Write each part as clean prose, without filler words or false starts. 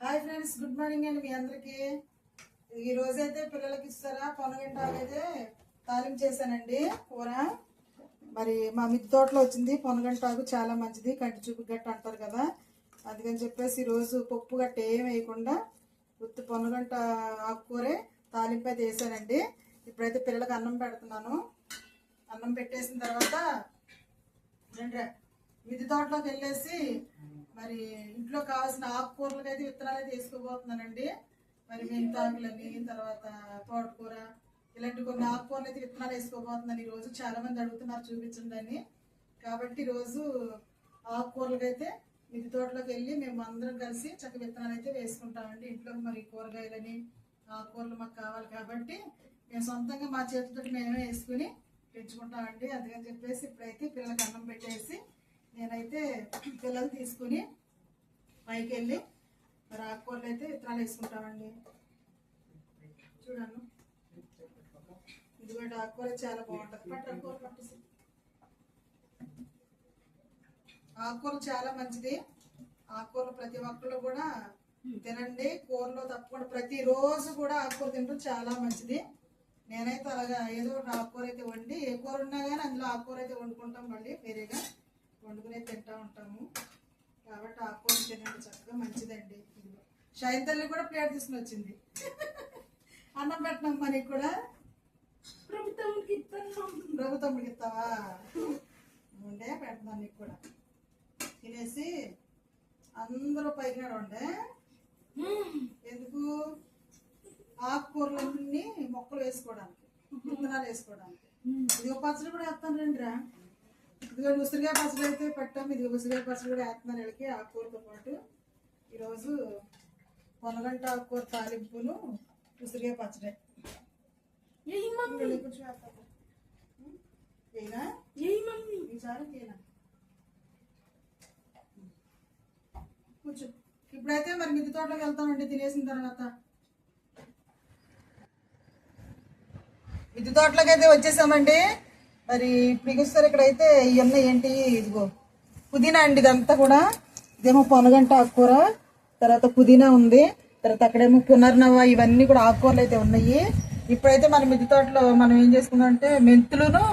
Hi friends, good morning అండి మీ అందరికి. ఈ రోజైతే పిల్లలకి ఇస్తారా పొనగంటాకు అయితే తాలింపు చేశానండి కూర. మరి మా మిద్దె తోటలో వచ్చింది పొనగంటాకు, చాలా మంచిది, కంటి చూపు గట్ట అంటారు కదా. అందుకని చెప్పేసి ఈరోజు పప్పు గట్ట ఏం వేయకుండా ఉత్తి పొనగంట ఆకుకూరే తాలింపు అయితే వేసానండి. ఇప్పుడైతే పిల్లలకి అన్నం పెడుతున్నాను. అన్నం పెట్టేసిన తర్వాత మిద్దె తోటలోకి వెళ్ళేసి మరి ఇంట్లో కావాల్సిన ఆకుకూరలకి అయితే విత్తనాలు అయితే వేసుకోబోతున్నానండి. మరి మెంతాకులని, తర్వాత తోటకూర, ఇలాంటి కొన్ని ఆకుకూరలు అయితే విత్తనాలు వేసుకోబోతున్నాను. ఈరోజు చాలా మంది అడుగుతున్నారు చూపించండి అని. కాబట్టి ఈరోజు ఆకుకూరలకి అయితే మిద్దె తోటలోకి వెళ్ళి మేము అందరం కలిసి చక్క విత్తనాలు అయితే వేసుకుంటామండి. ఇంట్లో మరి కూరగాయలని ఆకుకూరలు మాకు కావాలి కాబట్టి మేము సొంతంగా మా చేతులతో మేమే వేసుకుని పెంచుకుంటామండి. అందుకని చెప్పేసి ఇప్పుడైతే పిల్లలకి అన్నం పెట్టేసి నేనైతే పిల్లలు తీసుకుని పైకి వెళ్ళి మరి ఆకుకూరలు అయితే విత్తనాలు వేసుకుంటామండి. చూడండి, ఇదిగోండి ఆకుకూర చాలా బాగుంటుంది. ఆకుకూర చాలా మంచిది. ఆకుకూరలు ప్రతి ఒక్కళ్ళు కూడా తినండి. కూరలో తప్పకుండా ప్రతిరోజు కూడా ఆకుకూర తినడం చాలా మంచిది. నేనైతే అలాగా ఏదో ఒకటి ఆకుకూర అయితే వండి, ఏ కూర ఉన్నా కానీ అందులో ఆకుకూర అయితే వండుకుంటాం, మళ్ళీ వేరేగా వండుకునే తింటూ ఉంటాము. కాబట్టి ఆకుకూర తినండి, చక్కగా మంచిదండి. ఇదిగో షైన్ తల్లి కూడా ప్లేట్ తీసుకుని వచ్చింది. అన్నం పెట్టినాం మనకి కూడా. ప్రభుత్వంకి ఇస్తావా? ఉండే పెడతాను నీకు కూడా. తినేసి అందరూ పైకి నడవండి. ఎందుకు? ఆకుకూరలన్నీ మొక్కలు వేసుకోవడానికి, విత్తనాలు వేసుకోవడానికి. ఇదిగో పచ్చడి కూడా వేస్తాను రండి రా. ఇదిగో ఉసిరికాయ పచ్చడి అయితే పెట్టాము. ఇదిగో ఉసిరికాయ పచ్చడి కూడా వేస్తున్నాను వీళ్ళకి ఆకుకూరతో పాటు. ఈరోజు పొనగంట ఆకుకూర తాలింపును ఉసిరికాయ పచ్చడి. కొంచెం వేస్తాను ఏనా ఈసారి ఏనా కొంచెం. ఇప్పుడైతే మరి మిద్దె తోటలోకి వెళ్తామండి తినేసిన తర్వాత. మిద్దె తోటలోకి అయితే వచ్చేసామండి. మరి ఇప్పుడు చూస్తారు ఇక్కడైతే ఇవన్నీ ఏంటి, ఇదిగో పుదీనా అండి. ఇదంతా కూడా ఇదేమో పొనగంట ఆకుకూర, తర్వాత పుదీనా ఉంది, తర్వాత అక్కడేమో పునర్నవ, ఇవన్నీ కూడా ఆకుకూరలు అయితే ఉన్నాయి. ఇప్పుడైతే మన మిద్దె తోటలో మనం ఏం చేసుకుందాం అంటే మెంతులను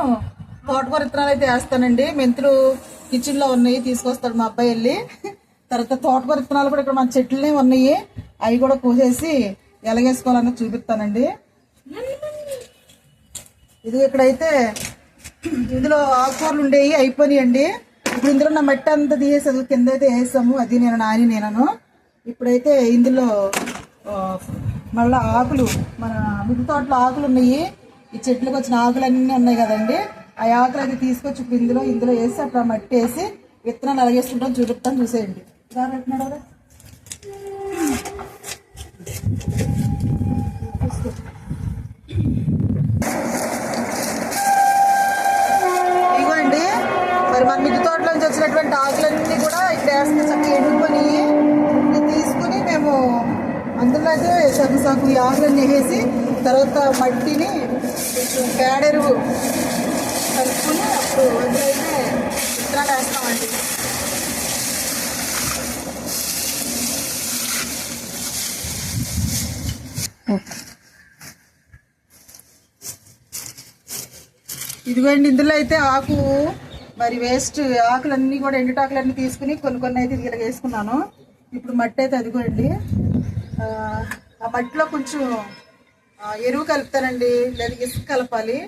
తోటకూర విత్తనాలు అయితే వేస్తానండి. మెంతులు కిచెన్లో ఉన్నాయి, తీసుకొస్తాడు మా అబ్బాయి వెళ్ళి. తర్వాత తోటకూర విత్తనాలు కూడా ఇక్కడ మన చెట్లనే ఉన్నాయి, అవి కూడా కోసేసి ఎలాగేసుకోవాలన్నది చూపిస్తానండి. ఇది ఇక్కడైతే ఇందులో ఆకుకూరలు ఉండేవి అయిపోయినాయండి. ఇప్పుడు ఇందులో నా మట్టి అంతా తీసేసి కింద అయితే వేసాము, అది నేను. ఇప్పుడైతే ఇందులో మళ్ళీ ఆకులు, మన మిద్దె తోటలో ఆకులు ఉన్నాయి, ఈ చెట్లకు వచ్చిన ఆకులు అన్నీ ఉన్నాయి కదండి. ఆ ఆకులు అయితే తీసుకొచ్చి ఇప్పుడు ఇందులో వేసి అట్లా మట్టి వేసి విత్తనాలు అలాగేసుకుంటాం, చూపిస్తాను, చూసేయండి. ఇదిగోండి మరి మన మిద్దె తోటలోంచి వచ్చినటువంటి ఆకులన్నీ కూడా ఇక్కడ వేస్తే చక్కగా ఎండుకొని తీసుకుని మేము అందులో అయితే సగం ఈ ఆకులన్నీ వేసి తర్వాత మట్టిని కొంచెం పేడెరువు కలుపుకుని అప్పుడు అందులో అయితే విత్తనాలు వేస్తామండి. ఇదిగోండి ఇందులో అయితే ఆకు మరి వేస్ట్ ఆకులన్నీ కూడా ఎండుటాకులన్నీ తీసుకుని కొన్ని అయితే ఇది వేసుకున్నాను. ఇప్పుడు మట్టి అయితే అదిగోండి, ఆ మట్టిలో కొంచెం ఎరువు కలుపుతానండి, లేదా ఇసుక కలపాలి.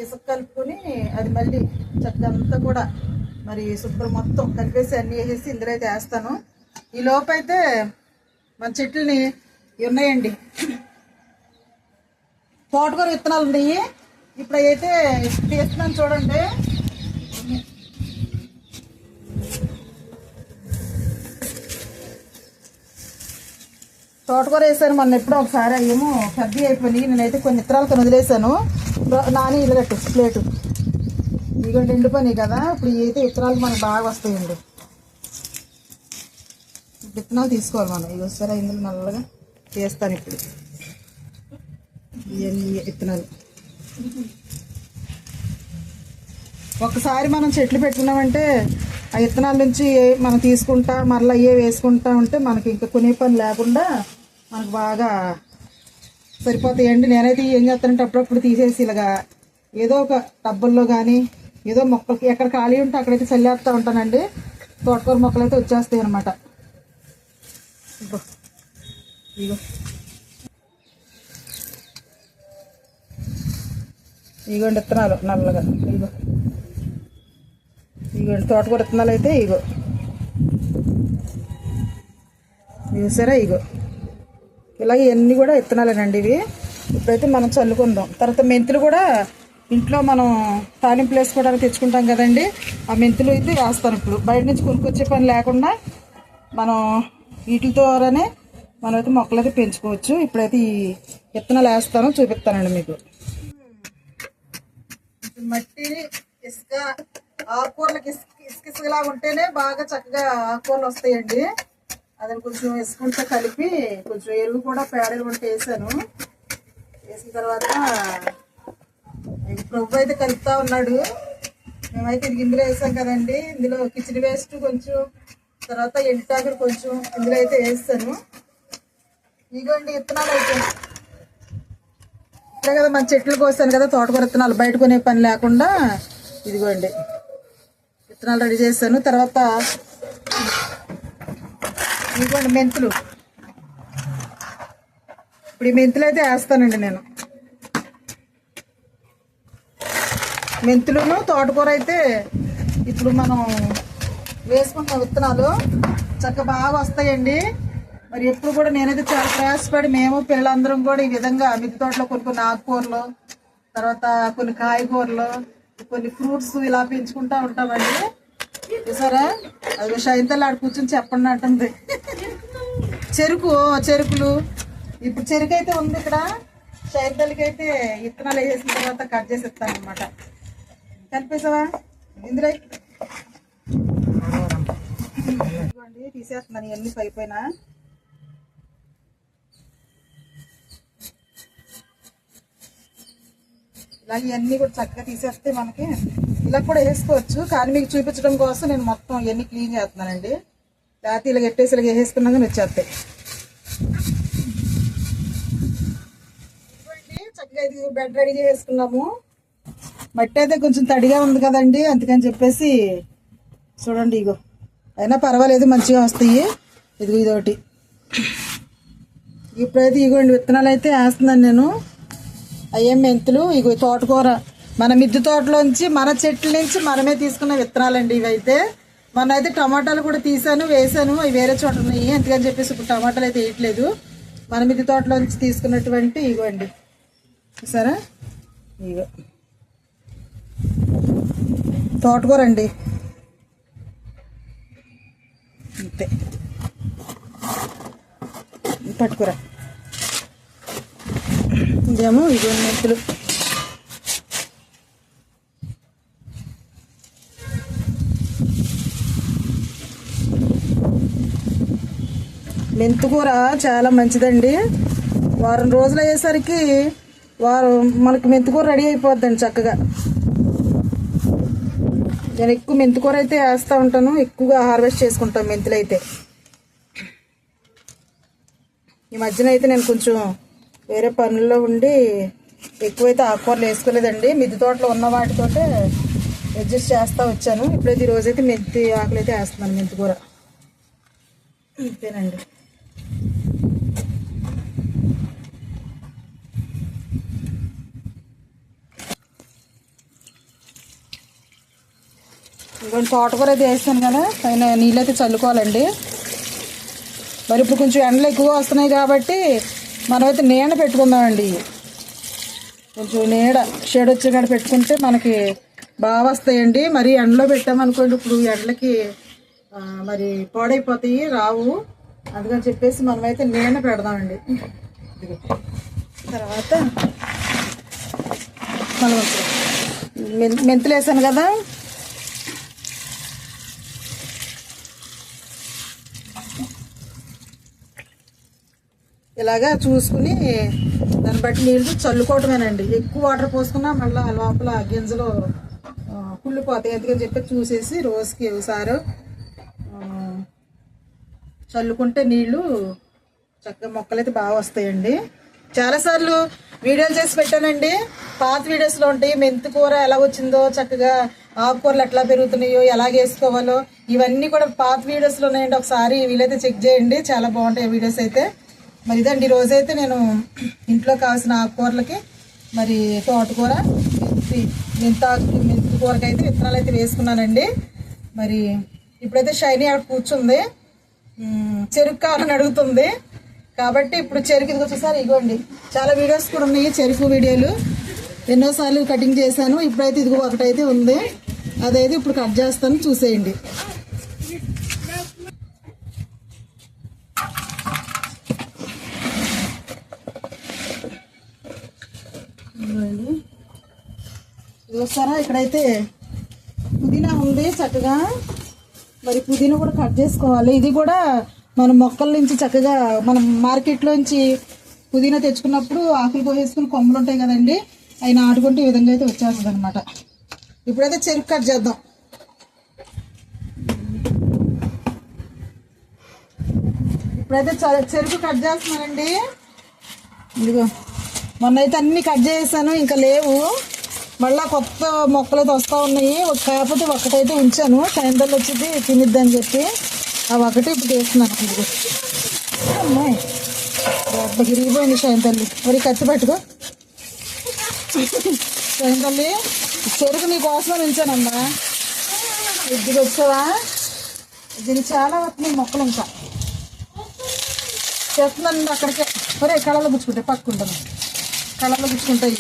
ఇసుక కలుపుకొని అది మళ్ళీ చక్కగా అంతా కూడా మరి శుభ్రం మొత్తం కలిపేసి అన్నీ వేసేసి ఇందులో అయితే వేస్తాను. ఈ లోపైతే మన చెట్లని ఉన్నాయండి, తోటకూర విత్తనాలు ఉన్నాయి. ఇప్పుడు అయితే తీస్తున్నాను చూడండి. తోటకూర వేసాను మొన్న ఎప్పుడో ఒకసారి, ఏమో పెద్ద అయిపోయినాయి. నేనైతే కొన్ని విత్తనాలు వదిలేసాను. నాని ఇల్లు కట్టు ప్లేటు ఇదిగోండి ఎండిపోయినాయి కదా. ఇప్పుడు అయితే విత్తనాలు మనకు బాగా వస్తాయండి. విత్తనాలు తీసుకోవాలి మనం. ఇవి వస్తారా ఇందులో నల్లగా వేస్తాను ఇప్పుడు ఇవన్నీ విత్తనాలు. ఒకసారి మనం చెట్లు పెట్టుకున్నామంటే ఆ విత్తనాల నుంచి మనం తీసుకుంటా మరలా అయ్యే వేసుకుంటా ఉంటే మనకి ఇంకా కొనే పని లేకుండా మనకు బాగా సరిపోతాయండి. నేనైతే ఏం చేస్తానంటే అప్పుడప్పుడు తీసేసి ఇలాగా ఏదో ఒక టబ్బుల్లో కానీ ఏదో మొక్కలకి ఎక్కడ ఖాళీ ఉంటే అక్కడైతే చల్లేస్తూ ఉంటానండి. తోటకూర మొక్కలు అయితే వచ్చేస్తాయి అన్నమాట. ఇగో ఇగోండి విత్తనాలు నల్లగా, ఇగోండి తోటకూర విత్తనాలు అయితే చూసారా ఇలాగ ఇవన్నీ కూడా విత్తనాలేనండి ఇవి. ఇప్పుడైతే మనం చల్లుకుందాం. తర్వాత మెంతులు కూడా ఇంట్లో మనం తాలింపులు వేసుకోవడానికి తెచ్చుకుంటాం కదండి, ఆ మెంతులు అయితే వేస్తాను. ఇప్పుడు బయట నుంచి కొనుక్కొచ్చే పని లేకుండా మనం వీటి ద్వారానే మనమైతే మొక్కలు అయితే పెంచుకోవచ్చు. ఇప్పుడైతే ఈ విత్తనాలు వేస్తాను, చూపిస్తానండి మీకు. మట్టి ఇసుక ఆకుకూరలకు ఇసుకలాగా ఉంటేనే బాగా చక్కగా ఆకుకూరలు వస్తాయండి. అది కొంచెం ఇసుకుంటే కలిపి కొంచెం ఎరువు కూడా పేడలు ఉంటే వేసాను. వేసిన తర్వాత ప్రభు అయితే కలుపుతా ఉన్నాడు. మేమైతే ఇందులో వేసాం కదండి, ఇందులో కిచెన్ వేస్ట్ కొంచెం, తర్వాత ఎంటాకులు కొంచెం ఇందులో అయితే వేస్తాను. ఇదిగోండి విత్తనాలు అయితే ఇప్పుడే కదా మన చెట్లు కోసాను కదా తోటకూర విత్తనాలు, బయట కొనే పని లేకుండా ఇదిగోండి విత్తనాలు రెడీ చేశాను. తర్వాత ఇదిగోండి మెంతులు. ఇప్పుడు ఈ మెంతులు అయితే వేస్తానండి నేను. మెంతులను తోటకూర అయితే ఇప్పుడు మనం వేసుకుంటాం విత్తనాలు చక్కగా బాగా వస్తాయండి. మరి ఎప్పుడు కూడా నేనైతే చాలా ప్రయాసపడి మేము పిల్లలందరం కూడా ఈ విధంగా మిద్దె తోటలో కొన్ని ఆకుకూరలు, తర్వాత కొన్ని కాయగూరలు, కొన్ని ఫ్రూట్స్ ఇలా పెంచుకుంటా ఉంటామండి. చూసారా అది షైంతలు ఆడ కూర్చొని చెప్పండి అంటుంది. చెరుకులు ఇప్పుడు చెరుకు అయితే ఉంది ఇక్కడ. షైంతలకి అయితే విత్తనాలు వేసిన తర్వాత కట్ చేసి ఇస్తాను అనమాట. కలిపేసావా ఇందులో తీసేస్తున్నాను ఇవన్నీ పైపోయిన. ఇలాగ ఇవన్నీ కూడా చక్కగా తీసేస్తే మనకి ఇలా కూడా వేసుకోవచ్చు, కానీ మీకు చూపించడం కోసం నేను మొత్తం ఇవన్నీ క్లీన్ చేస్తున్నానండి. లేకపోతే ఇలా ఎట్టేసి ఇలా వేసేసుకున్నాక వచ్చేస్తాయి. చక్కగా ఇది బెడ్ రెడీ చేసుకున్నాము. మట్టి అయితే కొంచెం తడిగా ఉంది కదండి, అందుకని చెప్పేసి చూడండి అయినా పర్వాలేదు మంచిగా వస్తాయి. ఇదొకటి. ఇప్పుడైతే ఇగోండి విత్తనాలు అయితే వేస్తున్నాను నేను. అయ్యేం మెంతులు, తోటకూర మన మిద్దె తోటలోంచి మన చెట్ల నుంచి మనమే తీసుకున్న విత్తనాలండి ఇవైతే. మొన్న అయితే టమాటాలు కూడా తీసాను వేసాను, అవి వేరే చోట ఉన్నాయి, అందుకని చెప్పేసి ఇప్పుడు టమాటాలు అయితే వేయట్లేదు. మన మిద్దె తోటలోంచి తీసుకున్నటువంటి ఇగోండి సరే తోటకూర అండి అంతే. పట్టుకురా ఇదేమో మెంతులు. మెంతుకూర చాలా మంచిదండి. వారం రోజులు అయ్యేసరికి మనకి మెంతుకూర రెడీ అయిపోద్దండి చక్కగా. నేను ఎక్కువ మెంతుకూర అయితే వేస్తూ ఉంటాను, ఎక్కువగా హార్వెస్ట్ చేసుకుంటాను మెంతులు అయితే. ఈ మధ్యన అయితే నేను కొంచెం వేరే పనుల్లో ఉండి ఎక్కువైతే ఆకుకూరలు వేసుకోలేదండి. మిద్దె తోటలో ఉన్న వాటితోటే అడ్జస్ట్ చేస్తూ వచ్చాను. ఇప్పుడైతే ఈరోజైతే మెంతి ఆకులు అయితే వేస్తున్నాను, మెంతికూర అంతేనండి. ఇంకొంచెం తోటకూర అయితే వేస్తాను కదా, పైన నీళ్ళైతే చల్లుకోవాలండి. మరి ఇప్పుడు కొంచెం ఎండలు ఎక్కువ వస్తున్నాయి కాబట్టి మనమైతే నీడ పెట్టుకుందామండి. కొంచెం నీడ షేడ్ వచ్చే కాడ పెట్టుకుంటే మనకి బాగా వస్తాయండి. మరి ఎండలో పెట్టామనుకోండి ఇప్పుడు ఎండలకి మరి పాడైపోతాయి, రావు. అందుకని చెప్పేసి మనమైతే నీడ పెడదామండి. తర్వాత మెంతులు వేసాను కదా, ఇలాగా చూసుకుని దాన్ని బట్టి నీళ్ళు చల్లుకోవటమేనండి. ఎక్కువ వాటర్ పోసుకున్నా మళ్ళీ లోపల గింజలు కుళ్ళిపోతాయి. ఎందుకని చెప్పి చూసేసి రోజుకి ఒకసారి చల్లుకుంటే నీళ్లు చక్కగా మొక్కలైతే బాగా వస్తాయండి. చాలాసార్లు వీడియోలు చేసి పెట్టానండి, పాత వీడియోస్లో ఉంటాయి. మెంతి కూర ఎలా వచ్చిందో, చక్కగా ఆకుకూరలు ఎట్లా పెరుగుతున్నాయో, ఎలా వేసుకోవాలో, ఇవన్నీ కూడా పాత వీడియోస్లో ఉన్నాయండి. ఒకసారి వీలైతే చెక్ చేయండి, చాలా బాగుంటాయి వీడియోస్ అయితే. మరి ఇదండి ఈరోజైతే నేను ఇంట్లో కావాల్సిన ఆకుకూరలకి మరి తోటకూర, మెంతి కూరకి అయితే విత్తనాలు అయితే వేసుకున్నానండి. మరి ఇప్పుడైతే షైనీ అక్కడ కూర్చుంది, చెరుకు కావాలని అడుగుతుంది. కాబట్టి ఇప్పుడు చెరుకు ఇదిగో చూసారు, ఇగోండి చాలా వీడియోస్ కూడా ఉన్నాయి చెరుకు వీడియోలు, ఎన్నోసార్లు కటింగ్ చేశాను. ఇప్పుడైతే ఇదిగో ఒకటైతే ఉంది, అదైతే ఇప్పుడు కట్ చేస్తాను, చూసేయండి. చూస్తారా ఇక్కడైతే పుదీనా ఉంది చక్కగా. మరి పుదీనా కూడా కట్ చేసుకోవాలి. ఇది కూడా మనం మొక్కల నుంచి చక్కగా మనం మార్కెట్లోంచి పుదీనా తెచ్చుకున్నప్పుడు ఆకులు కోసేసుకుని కొమ్మలు ఉంటాయి కదండి, అవి నాటుకుంటే ఈ విధంగా అయితే వచ్చేస్తుంది అనమాట. ఇప్పుడైతే చెరుకు కట్ చేద్దాం. ఇప్పుడైతే చెరుకు కట్ చేస్తున్నానండి. ఇదిగో మొన్న అయితే అన్ని కట్ చేసాను, ఇంకా లేవు, మళ్ళీ కొత్త మొక్కలు అయితే వస్తూ ఉన్నాయి. కాకపోతే ఒకటైతే ఉంచాను, సాయంత్రం వచ్చింది తినిద్దని చెప్పి ఆ ఒకటి ఇప్పుడు వేస్తున్నాను. ఇదిగో అమ్మాయి గిరిగిపోయింది సాయంతల్లి, మరి కత్తి పట్టుకో సాయంతల్లి. చెరుకు నీ కోసం ఉంచానమ్మా, ఇద్దరు వచ్చావా? దీనికి చాలా వస్తున్నాయి మొక్కలు, ఇంకా చేస్తున్నాను అక్కడికే. ఒరే కళ్ళలో గుచ్చుకుంటాయి, పక్కుంటాను కళ్ళలో గుచ్చుకుంటాయి.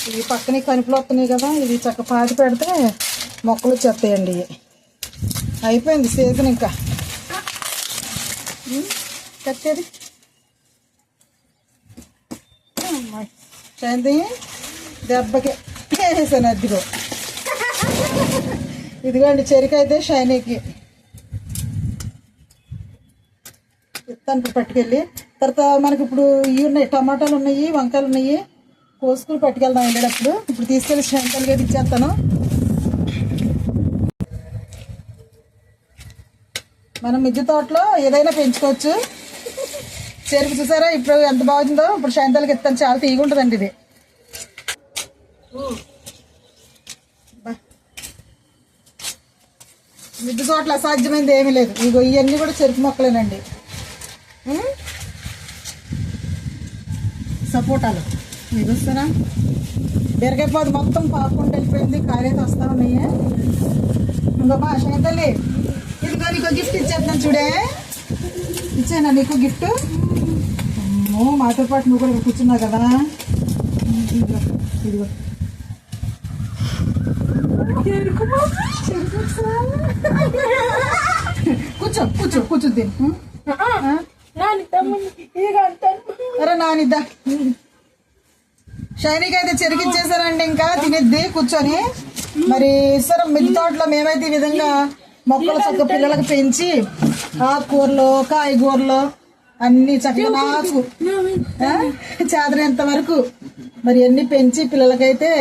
ఇవి పక్కనే కనుపులు వస్తున్నాయి కదా, ఇది చక్క పాతి పెడితే మొక్కలు వచ్చేస్తాయండి. అయిపోయింది సీజన్, ఇంకా కట్టేది శాంతి దెబ్బకి వేసాను. అదిగో ఇదిగోండి చెరుకు అయితే షైనీకి ఇస్తాను పట్టుకెళ్ళి. తర్వాత మనకి ఇప్పుడు ఇవి ఉన్నాయి, టమాటాలు ఉన్నాయి, వంకాయలు ఉన్నాయి, కోసుకుని పట్టుకెళ్దాం వెళ్ళేటప్పుడు. ఇప్పుడు తీసుకెళ్ళి షైన్తల్గా ఇచ్చేస్తాను. మనం మిద్దె తోటలో ఏదైనా పెంచుకోవచ్చు. చెరుకు చూసారా ఇప్పుడు ఎంత బాగుందో. ఇప్పుడు షైన్తల్కి ఇస్తాను, చాలా తీగ ఉంటుందండి ఇది. మిద్దె తోటలో అసాధ్యమైంది ఏమీ లేదు. ఇగో ఇవన్నీ కూడా చెరుకు మొక్కలేనండి. సపోటాలు మీరు చూస్తారా, బీరకాయ పాదు మొత్తం పాకుండా వెళ్ళిపోయింది, కాయలైతే వస్తా ఉన్నాయి. ఇంకమ్మా షైన్తల్లి ఇదిగో నీకు గిఫ్ట్ ఇచ్చేస్తాను చూడే, ఇచ్చానా నీకు గిఫ్ట్? అమ్మో మాతో పాటు నువ్వు కూడా కూర్చున్నావు కదా. ఇదిగో కూర్చో కూర్చో కూర్చో తిని. అరే నానిద్దా, షైనీకి అయితే చెరికిచ్చేసానండి, ఇంకా తినిద్ది కూర్చొని. మరి సరే మిద్దె తోటలో మేమైతే ఈ విధంగా మొక్కలు చక్కగా పిల్లలకు పెంచి ఆకుకూరలు, కాయగూరలు అన్ని చక్కగా నాకు చేతనంత వరకు మరి అన్ని పెంచి పిల్లలకైతే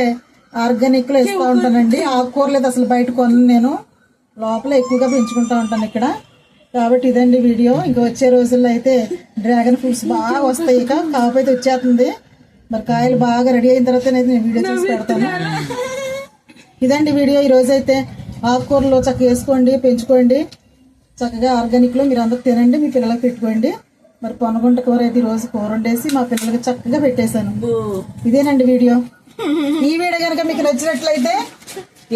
ఆర్గానిక్లో ఇస్తూ ఉంటానండి. ఆకుకూరలు అయితే అసలు బయట కొను, నేను లోపల ఎక్కువగా పెంచుకుంటూ ఉంటాను ఇక్కడ. కాబట్టి ఇదండి వీడియో. ఇంకా వచ్చే రోజుల్లో అయితే డ్రాగన్ ఫ్రూట్స్ బాగా వస్తాయి, ఇక కాకపోతే వచ్చేస్తుంది. మరి కాయలు బాగా రెడీ అయిన తర్వాత నేను వీడియో చేసి పెడతాను. ఇదండి వీడియో. ఈరోజైతే ఆకుకూరలు చక్కగా వేసుకోండి, పెంచుకోండి, చక్కగా ఆర్గానిక్లో మీరు అందరూ తినండి, మీ పిల్లలకు పెట్టుకోండి. మరి పొనగుంట కూర అయితే ఈరోజు కూర వండేసి మా పిల్లలకి చక్కగా పెట్టేశాను. ఇదేనండి వీడియో. ఈ వీడియో కనుక మీకు నచ్చినట్లయితే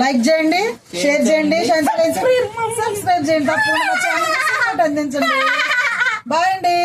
లైక్ చేయండి, షేర్ చేయండి, సబ్స్క్రైబ్ చేయండి, తప్పకుండా అందించండి. బాయ్ అండి.